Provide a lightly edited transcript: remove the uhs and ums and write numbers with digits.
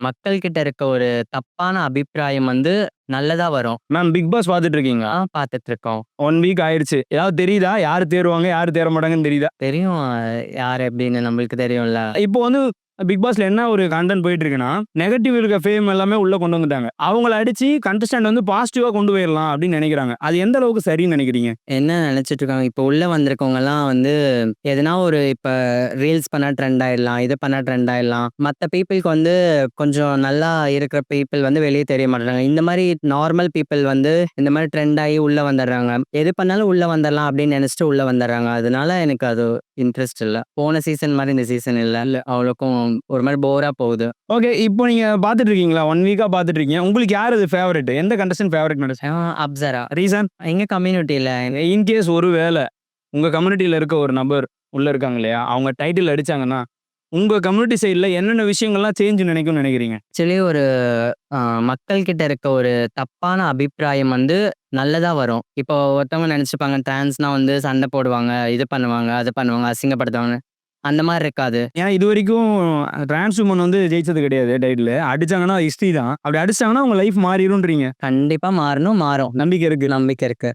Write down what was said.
மக்கள் கிட்ட இருக்க ஒரு தப்பான அபிப்பிராயம் வந்து நல்லதா வரும். மேம் பிக் பாஸ் பார்த்துட்டு இருக்கீங்களா? பார்த்துட்டு இருக்கோம். 1 வீக் ஆயிடுச்சு. ஏதாவது தெரியுதா? யாரு தேறுவாங்க, யாரு தேற மாட்டாங்கன்னு தெரியுதா? தெரியும் யார் எப்படின்னு நம்மளுக்கு தெரியும்ல. இப்போ வந்து பிக் பாஸ்ல என்ன ஒரு கண்டென்ட் போயிட்டு இருக்குன்னா, நெகட்டிவ் இருக்க ஃபேம் எல்லாமே உள்ள கொண்டு வந்துட்டாங்க. அவங்கள அடிச்சு கண்டஸ்டன்ட் வந்து பாசிட்டிவா கொண்டு போயிரலாம் அப்படின்னு நினைக்கிறாங்க. அது எந்த அளவுக்கு சரின்னு நினைக்கிறீங்க? என்ன நினைச்சிட்டு இருக்காங்க, இப்போ உள்ள வந்திருக்கவங்கலாம் வந்து எதனா ஒரு இப்ப ரீல்ஸ் பண்ணா ட்ரெண்ட் ஆயிடலாம், இது பண்ணா ட்ரெண்ட் ஆயிடலாம். மத்த பீப்பிள்க்கு வந்து கொஞ்சம் நல்லா இருக்கிற பீப்பிள் வந்து வெளிய தெரிய மாட்றாங்க. இந்த மாரி நார்மல் பீப்பிள் வந்து இந்த மாரி ட்ரெண்ட் ஆயி உள்ள வந்துடுறாங்க. எது பண்ணாலும் உள்ள வந்துரலாம் அப்படின்னு நினைச்சுட்டு உள்ள வந்துடுறாங்க. அதனால எனக்கு அது இன்ட்ரெஸ்ட் இல்ல. போன சீசன் மாரி இந்த சீசன் இல்ல. அவ்வளோக்கும் ஒரு மாரி போரா போகுது. ஓகே. இப்போ நீங்க பார்த்துட்டு இருக்கீங்களா? 1 வீக்கா பார்த்துட்டு இருக்கீங்க. உங்களுக்கு யார் அது ஃபேவரைட்? எந்த contestant favourite contestant? Apsara. Reason? எங்க கம்யூனிட்டில இன்கேஸ் ஒரு வேளை உங்க கம்யூனிட்டில இருக்க ஒரு நபர் உள்ள இருக்காங்க இல்லையா? அவங்க டைட்டில் அடிச்சாங்கன்னா, உங்க கம்யூனிட்டி சைடுல என்னென்ன விஷயங்கள்லாம் சேஞ்ச் நினைக்கும்னு நினைக்கிறீங்க? ஆக்சுவலி ஒரு மக்கள் கிட்ட இருக்க ஒரு தப்பான அபிப்பிராயம் வந்து நல்லதா வரும். இப்போ ஒருத்தவங்க நினைச்சுப்பாங்க டிரான்ஸ்னா வந்து சண்டை போடுவாங்க, இது பண்ணுவாங்க, அது பண்ணுவாங்க, அசிங்கப்படுத்துவாங்க. அந்த மாரி இருக்காது. ஏன் இதுவரைக்கும் டிரான்ஸ் உமன் வந்து ஜெயிச்சது கிடையாது டைட்டில். அடிச்சாங்கன்னா ஹிஸ்டரி தான். அப்படி அடிச்சாங்கன்னா உங்க லைஃப் மாறிரும்ன்றீங்க. கண்டிப்பா மாறணும், மாறும். நம்பிக்கை இருக்கு. நம்பிக்கை இருக்கு.